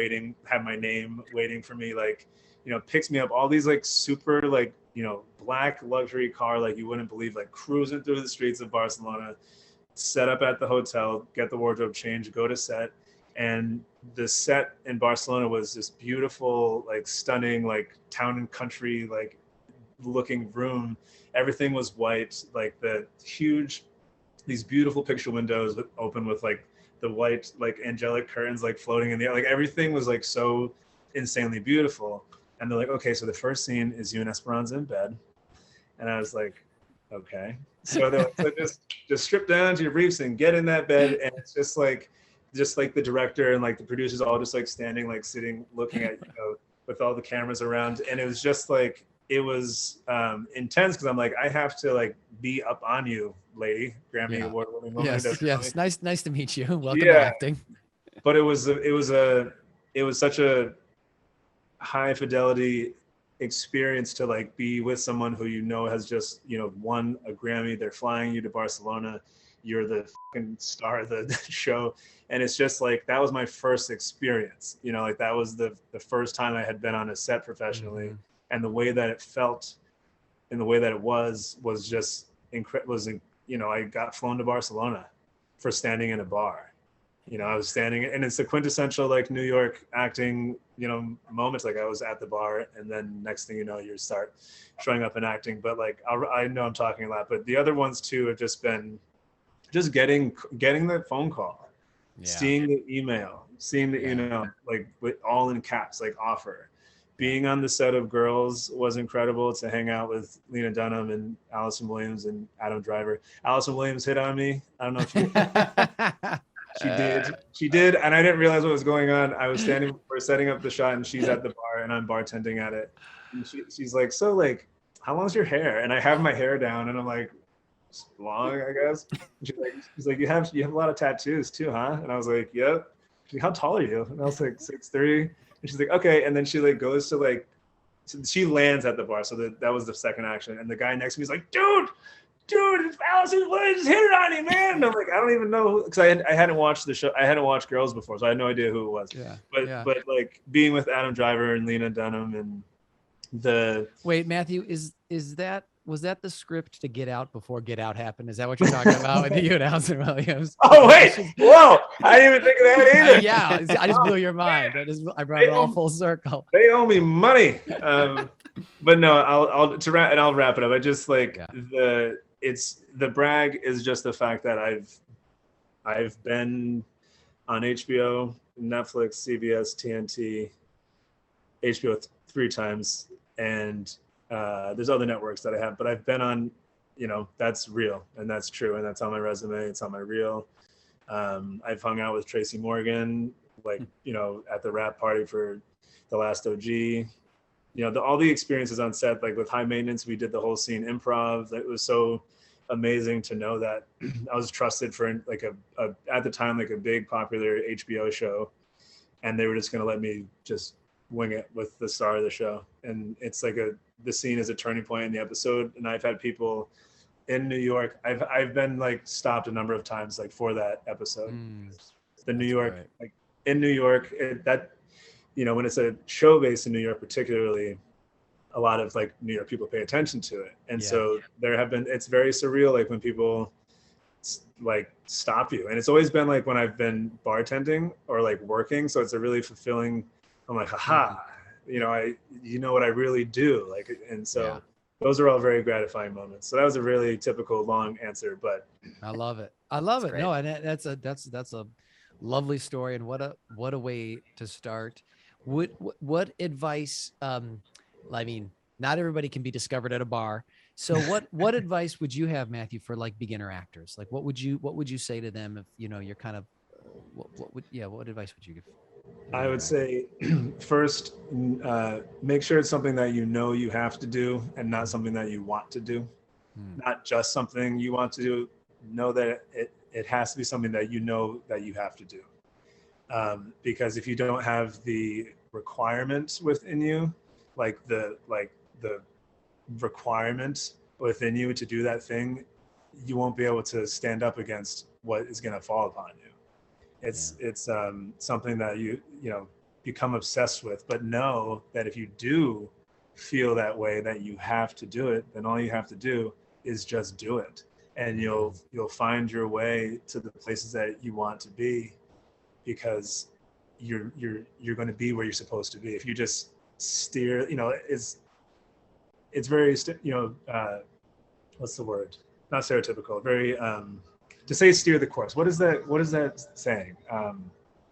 had my name waiting for me, like, picks me up, all these like super like, black luxury car, like you wouldn't believe, like cruising through the streets of Barcelona, set up at the hotel, get the wardrobe change, go to set. And the set in Barcelona was this beautiful, like stunning, like town and country, like looking room. Everything was white, like these beautiful picture windows that open with like the white, like angelic curtains, like floating in the air. Like everything was like so insanely beautiful. And they're like, okay, so the first scene is you and Esperanza in bed. And I was like, okay. So they're like, so just strip down to your briefs and get in that bed. And it's just like the director and like the producers all just like standing, like sitting, looking at, with all the cameras around. And it was just like, it was intense, because I'm like, I have to like be up on you, lady, Grammy award-winning woman. Yes. Nice to meet you. Welcome to acting. But it was such a high fidelity experience to like be with someone who has just won a Grammy. They're flying you to Barcelona. You're the fucking star of the show, and it's just like that was my first experience. Like that was the first time I had been on a set professionally, and the way that it felt, and the way that it was just incredible. I got flown to Barcelona for standing in a bar. I was standing, and it's the quintessential like New York acting, moments. Like I was at the bar, and then next thing you know, you start showing up and acting. But like I know I'm talking a lot, but the other ones too have just been just getting the phone call, seeing the email, seeing the like with all in caps, like offer. Being on the set of Girls was incredible, to hang out with Lena Dunham and Allison Williams and Adam Driver. Allison Williams hit on me. I don't know if you. She did, and I didn't realize what was going on. I was we're setting up the shot, and she's at the bar, and I'm bartending at it. And she's like, so like, how long's your hair? And I have my hair down, and I'm like, long, I guess. And she's like, you have a lot of tattoos too, huh? And I was like, yep. She's like, how tall are you? And I was like, 6'3". And she's like, okay. And then she like goes to she lands at the bar. So that was the second action. And the guy next to me is like, dude, dude, Allison just hit it on you, man. And I'm like, I don't even know, because I hadn't watched the show. I hadn't watched Girls before, so I had no idea who it was. Yeah. But like being with Adam Driver and Lena Dunham and Wait, Matthew, was that the script to Get Out before Get Out happened? Is that what you're talking about with you and Allison Williams? Oh wait, whoa! I didn't even think of that either. Yeah, I just blew your mind. I brought it all full circle. They owe me money. But no, I'll wrap it up. I just like the brag is just the fact that I've been on HBO, Netflix, CBS, TNT, HBO 3 times, and there's other networks that I have, but I've been on, that's real and that's true, and that's on my resume. It's on my reel. I've hung out with Tracy Morgan, like, at the rap party for The Last OG. All the experiences on set, like with High Maintenance, we did the whole scene improv. It was so amazing to know that I was trusted for like at the time, like a big popular HBO show, and they were just going to let me just wing it with the star of the show. And it's like the scene is a turning point in the episode. And I've had people in New York, I've been like stopped a number of times, like for that episode. The New York, right. Like in New York, when it's a show based in New York, particularly, a lot of like New York people pay attention to it. And so it's very surreal, like when people like stop you. And it's always been like when I've been bartending or like working. So it's a really fulfilling, I'm like, haha, what I really do. Like, and so those are all very gratifying moments. So that was a really typical long answer, but I love it. Great. No, and that's a lovely story. And what a way to start. What advice, I mean, not everybody can be discovered at a bar. So what advice would you have, Matthew, for like beginner actors? Like, what would you say to them if, you're kind of, what advice would you give? I would say first, make sure it's something that you have to do and not something that you want to do. Not just something you want to do. Know that it has to be something that that you have to do. Because if you don't have the requirements within you, like the requirement within you to do that thing, you won't be able to stand up against what is going to fall upon you. It's something that you become obsessed with, but know that if you do feel that way, that you have to do it, then all you have to do is just do it, and you'll find your way to the places that you want to be, because you're going to be where you're supposed to be. If you just steer, it's very what's the word? Not stereotypical. Very to say steer the course. What is that saying?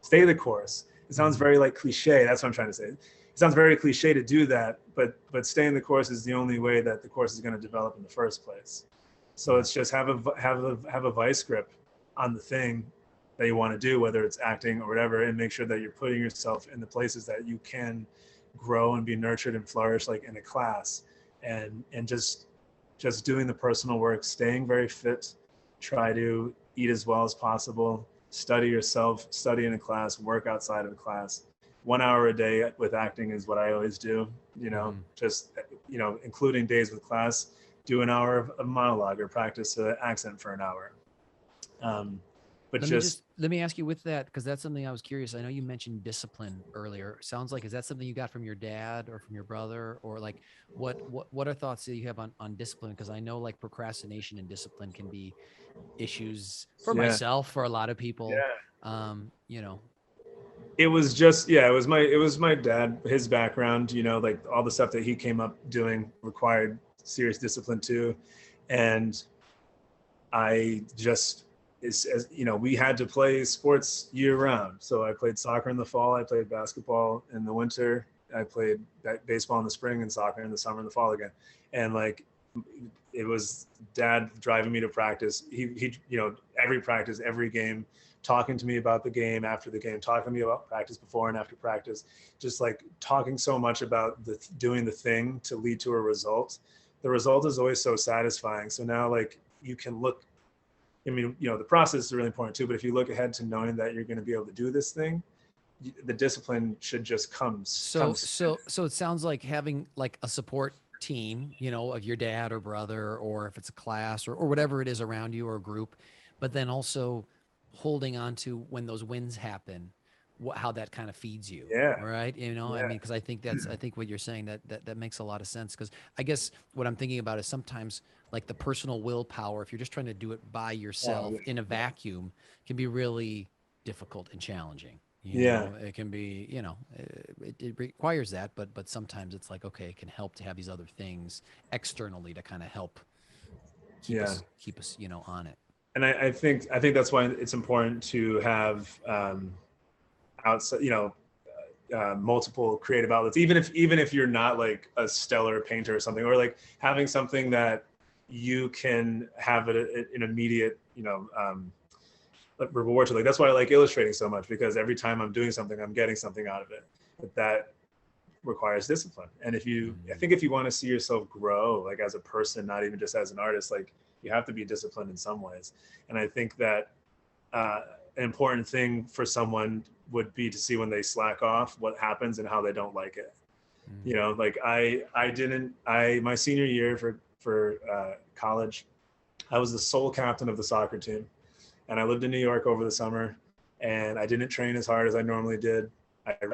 Stay the course. It sounds very like cliche. That's what I'm trying to say. It sounds very cliche to do that, but staying the course is the only way that the course is going to develop in the first place. So it's just have a vice grip on the thing that you want to do, whether it's acting or whatever, and make sure that you're putting yourself in the places that you can grow and be nurtured and flourish, like in a class, and just doing the personal work, staying very fit, try to eat as well as possible, study yourself, study in a class, work outside of a class. 1 hour a day with acting is what I always do, including days with class, do an hour of monologue or practice an accent for an hour. Let me ask you with that, because that's something I was curious. I know you mentioned discipline earlier. Sounds like, is that something you got from your dad or from your brother, or like what are thoughts that you have on discipline? Because I know like procrastination and discipline can be issues for myself, for a lot of people. It was my dad, his background, like all the stuff that he came up doing required serious discipline too. And I just, we had to play sports year round. So I played soccer in the fall, I played basketball in the winter, I played baseball in the spring, and soccer in the summer and the fall again. And like, it was dad driving me to practice. He every practice, every game, talking to me about the game after the game, talking to me about practice before and after practice, just like talking so much about doing the thing to lead to a result. The result is always so satisfying. So now, like, you can look, the process is really important too, but if you look ahead to knowing that you're going to be able to do this thing, the discipline should just come. So it sounds like having like a support team, you know, of your dad or brother, or if it's a class or whatever it is around you or a group, but then also holding on to when those wins happen, how that kind of feeds you. Yeah. Right. You know, I Yeah. mean, because I think what you're saying that makes a lot of sense. Because I guess what I'm thinking about is sometimes like the personal willpower, if you're just trying to do it by Oh, yourself yeah. in a vacuum, can be really difficult and challenging. You Yeah. know, it can be, you know, it requires that, but sometimes it's like, okay, it can help to have these other things externally to kind of help Yeah. keep us, you know, on it. And I think that's why it's important to have outside, multiple creative outlets, even if you're not like a stellar painter or something, or like having something that you can have an immediate, reward to. Like that's why I like illustrating so much, because every time I'm doing something, I'm getting something out of it. But that requires discipline. And I think if you want to see yourself grow, like as a person, not even just as an artist, like you have to be disciplined in some ways. And I think that an important thing for someone would be to see when they slack off, what happens and how they don't like it. Like my senior year for college, I was the sole captain of the soccer team, and I lived in New York over the summer, and I didn't train as hard as I normally did.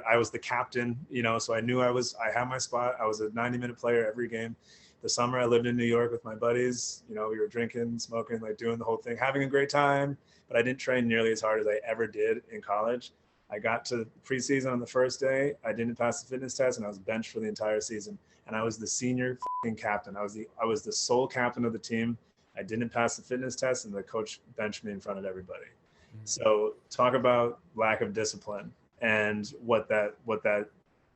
I was the captain, so I knew I had my spot. I was a 90-minute player every game. The summer I lived in New York with my buddies. We were drinking, smoking, like doing the whole thing, having a great time, but I didn't train nearly as hard as I ever did in college. I got to preseason on the first day. I didn't pass the fitness test, and I was benched for the entire season. And I was the senior captain. I was the sole captain of the team. I didn't pass the fitness test, and the coach benched me in front of everybody. So talk about lack of discipline and what that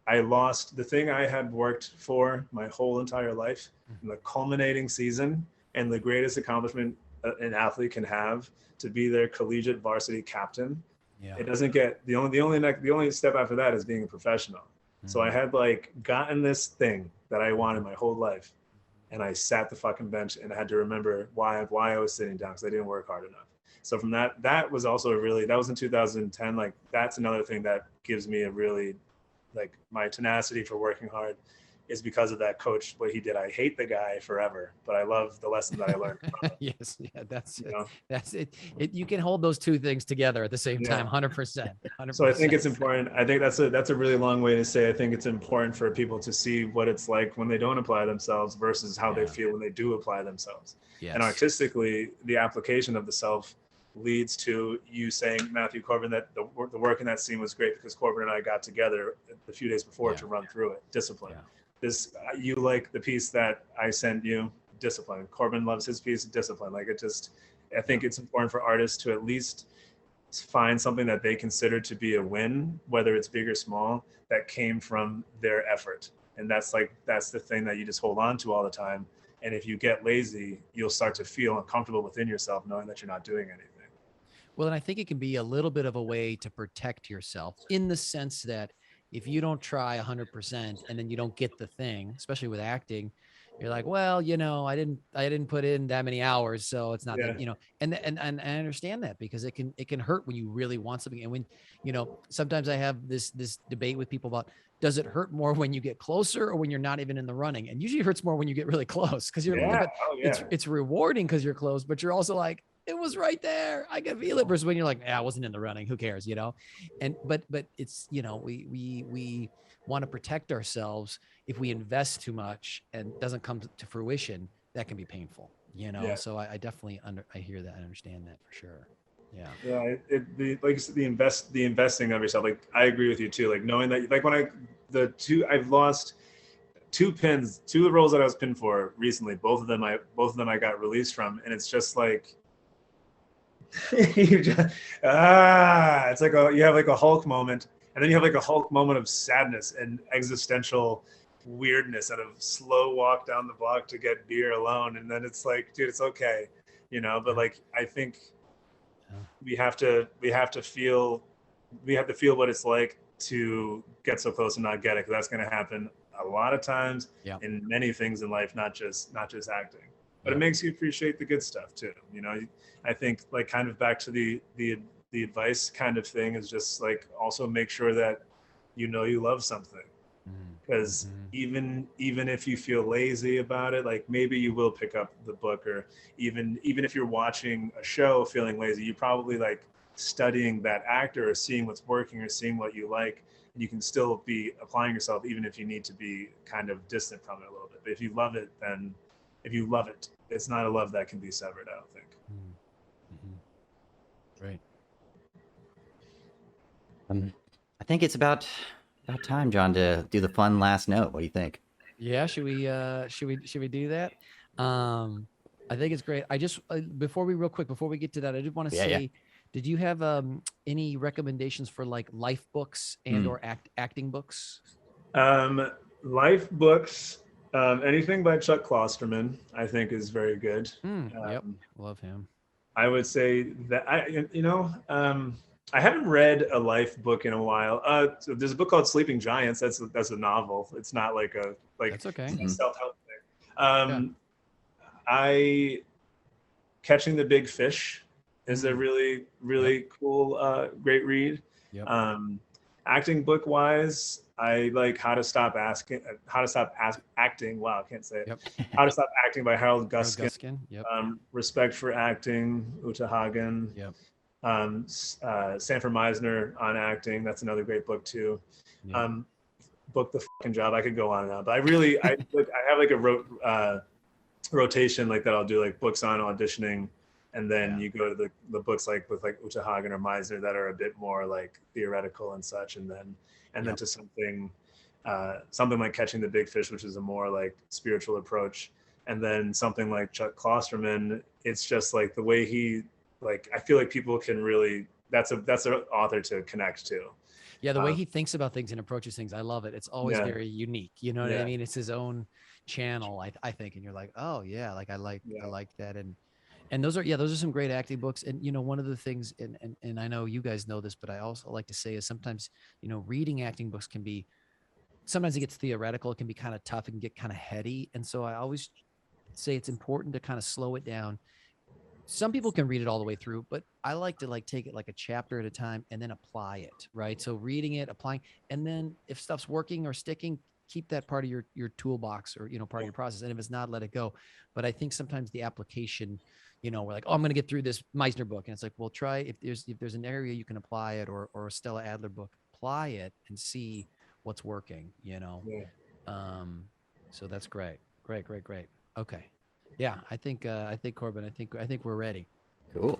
I lost the thing I had worked for my whole entire life, in the culminating season and the greatest accomplishment an athlete can have, to be their collegiate varsity captain. Yeah. It doesn't get the only step after that is being a professional. So I had like gotten this thing that I wanted my whole life, and I sat the fucking bench, and I had to remember why I was sitting down, because I didn't work hard enough. So from that was also that was in 2010. Like that's another thing that gives me a really, like, my tenacity for working hard is because of that coach, what he did. I hate the guy forever, but I love the lesson that I learned from him. Yes, yeah, that's it. know? That's it. You can hold those two things together at the same time, Yeah. 100%. So I think it's important. I think that's a really long way to say I think it's important for people to see what it's like when they don't apply themselves versus how they feel when they do apply themselves. Yes. And artistically, the application of the self leads to you saying, Matthew Corbin, that the work in that scene was great because Corbin and I got together a few days before to run through it. Discipline. Yeah. You like the piece that I sent you, discipline. Corbin loves his piece, discipline. Like I think it's important for artists to at least find something that they consider to be a win, whether it's big or small, that came from their effort. And that's the thing that you just hold on to all the time. And if you get lazy, you'll start to feel uncomfortable within yourself knowing that you're not doing anything. Well, and I think it can be a little bit of a way to protect yourself, in the sense that if you don't try 100% and then you don't get the thing, especially with acting, you're like, well, I didn't put in that many hours, so it's not that, and I understand that, because it can hurt when you really want something. And when, sometimes I have this debate with people about, does it hurt more when you get closer or when you're not even in the running? And usually it hurts more when you get really close, because it's rewarding because you're close, but you're also like, it was right there, I can feel it, versus when you're like, I wasn't in the running, who cares, and but it's, we want to protect ourselves. If we invest too much and it doesn't come to fruition, that can be painful, so I definitely I hear that, I understand that for sure. The investing of yourself, like I agree with you too, like knowing that, like when I've lost two pins, two of the roles that I was pinned for recently, both of them I got released from, and it's just like it's like you have like a Hulk moment, and then you have like a Hulk moment of sadness and existential weirdness, and a slow walk down the block to get beer alone, and then it's like, dude, it's okay, but like I think we have to feel what it's like to get so close and not get it, because that's going to happen a lot of times in many things in life, not just acting. But it makes you appreciate the good stuff too. I think, like, kind of back to the advice kind of thing, is just like, also make sure that you love something. because even if you feel lazy about it, like maybe you will pick up the book, or even if you're watching a show feeling lazy, you probably like studying that actor or seeing what's working or seeing what you like, and you can still be applying yourself even if you need to be kind of distant from it a little bit. But if you love it, then if you love it, it's not a love that can be severed, I don't think. Right. I think it's about time, John, to do the fun last note. What do you think? Yeah, should we do that? I think it's great. I just before we get to that, I did want to Yeah, say, did you have any recommendations for like life books and or acting books? Life books, anything by Chuck Klosterman, I think is very good. Yep, love him. I would say that I haven't read a life book in a while. So there's a book called Sleeping Giants. That's a novel. It's not like That's okay. self-help thing. I Catching the Big Fish is a really cool, great read. Yep. Acting book wise, I like How to Stop Acting. Wow, I can't say it. Yep. How to Stop Acting by Harold Guskin. Yep. Respect for Acting, Uta Hagen. Yep. Sanford Meisner on acting. That's another great book too. Yep. Book the fucking job. I could go on and on, but I have like a rotation like that. I'll do like books on auditioning, and then you go to the books like with like Uta Hagen or Meisner that are a bit more like theoretical and such, and then to something like Catching the Big Fish, which is a more like spiritual approach, and then something like Chuck Klosterman. It's just like the way he, like, I feel like people can really, that's an author to connect to. Yeah, the way he thinks about things and approaches things, I love it. It's always very unique. You know what I mean? It's his own channel, I think. And you're like, oh yeah, like I like that. And those are some great acting books. And you know, one of the things, and I know you guys know this, but I also like to say is sometimes, you know, reading acting books can be, sometimes it gets theoretical, it can be kind of tough and get kind of heady. And so I always say it's important to kind of slow it down. Some people can read it all the way through, but I like to like take it like a chapter at a time and then apply it, right? So reading it, applying, and then if stuff's working or sticking, keep that part of your toolbox or, you know, part of your process. And if it's not, let it go. But I think sometimes the application, you know, we're like, oh, I'm going to get through this Meisner book. And it's like, well, try, if there's an area you can apply it, or a Stella Adler book, apply it and see what's working, you know? So that's great. Great. Okay. Yeah, I think Corbin, I think we're ready. Cool.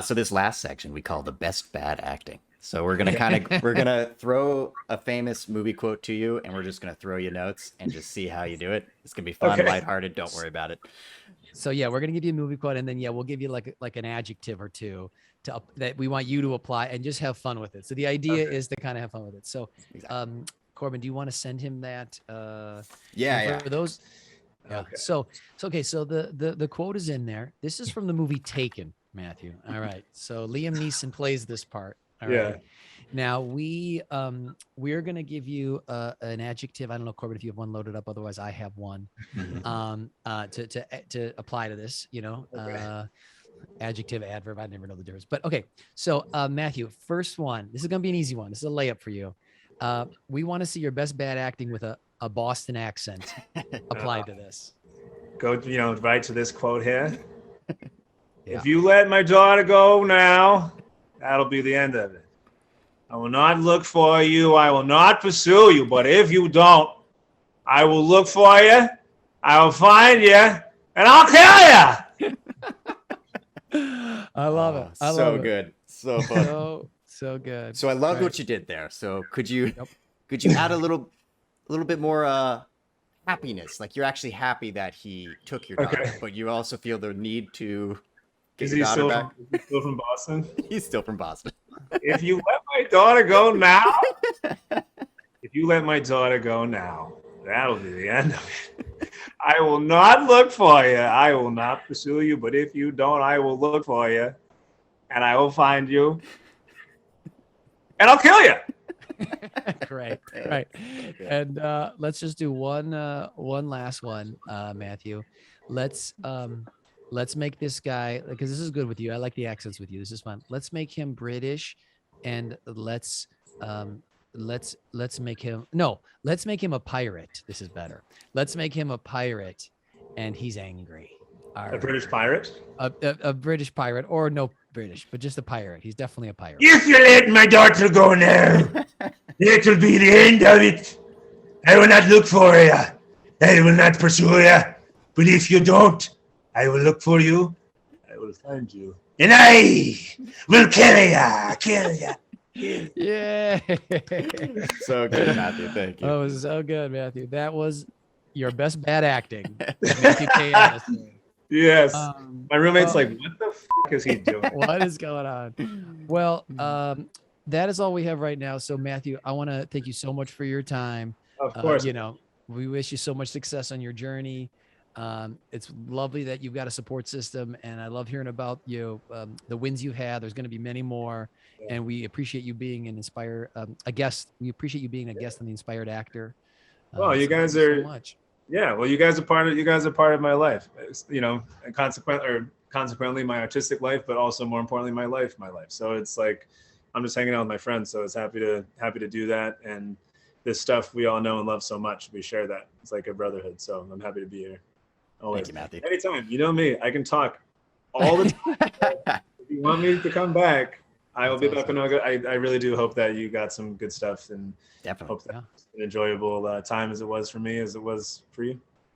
So this last section we call the best bad acting. So we're gonna throw a famous movie quote to you, and we're just gonna throw you notes and just see how you do it. It's gonna be fun, lighthearted. Don't worry about it. So yeah, we're gonna give you a movie quote, and then we'll give you like an adjective or two that we want you to apply and just have fun with it. So the idea is to kind of have fun with it. So, Corbin, do you want to send him that? For those. Yeah. Okay. So the quote is in there. This is from the movie Taken, Matthew. All right. So Liam Neeson plays this part. All right. Now we're gonna give you an adjective. I don't know, Corbin, if you have one loaded up. Otherwise, I have one to apply to this. You know, adjective, adverb. I never know the difference. But okay. So Matthew, first one. This is gonna be an easy one. This is a layup for you. We want to see your best bad acting with a Boston accent applied to this. Go, right to this quote here. If you let my daughter go now, that'll be the end of it. I will not look for you. I will not pursue you. But if you don't, I will look for you. I will find you, and I'll kill you. I love it. I love so it. Good. So fun. So good. So I loved what you did there. So could you add a little bit more happiness? Like you're actually happy that he took your daughter, but you also feel the need to get your daughter back. Is he still from Boston? He's still from Boston. If you let my daughter go now, that'll be the end of it. I will not look for you. I will not pursue you. But if you don't, I will look for you, and I will find you, and I'll kill you. Great. Right. And let's just do one last one, Matthew. Let's make this guy, because this is good with you. I like the accents with you. This is fun. Let's make him British, and let's let's make him a pirate. This is better. Let's make him a pirate, and he's angry. A British pirate? A British pirate, or no British, but just a pirate. He's definitely a pirate. If you let my daughter go now, it will be the end of it. I will not look for you. I will not pursue you. But if you don't, I will look for you. I will find you. And I will kill you. Kill you. Yeah. So good, Matthew. Thank you. That was so good, Matthew. That was your best bad acting. Matthew K. Addison. Yes. My roommate's well- like, what the fuck is he doing? What is going on? Well, that is all we have right now. So Matthew, I want to thank you so much for your time. Of course. You know, we wish you so much success on your journey. It's lovely that you've got a support system, and I love hearing about the wins you've had. There's going to be many more, and we appreciate you being a guest. We appreciate you being a guest on the Inspired Actor. Well, you so guys thank you are- so much. Yeah, well, you guys are part of my life, you know, and consequently my artistic life, but also more importantly my life. So it's like I'm just hanging out with my friends, so it's happy to do that. And this stuff we all know and love so much, we share that. It's like a brotherhood, so I'm happy to be here. Always. Thank you, Matthew. Anytime. You know me, I can talk all the time. If you want me to come back, I will be back. I really do hope that you got some good stuff, and Definitely. hope that it's an enjoyable time as it was for me, as it was for you.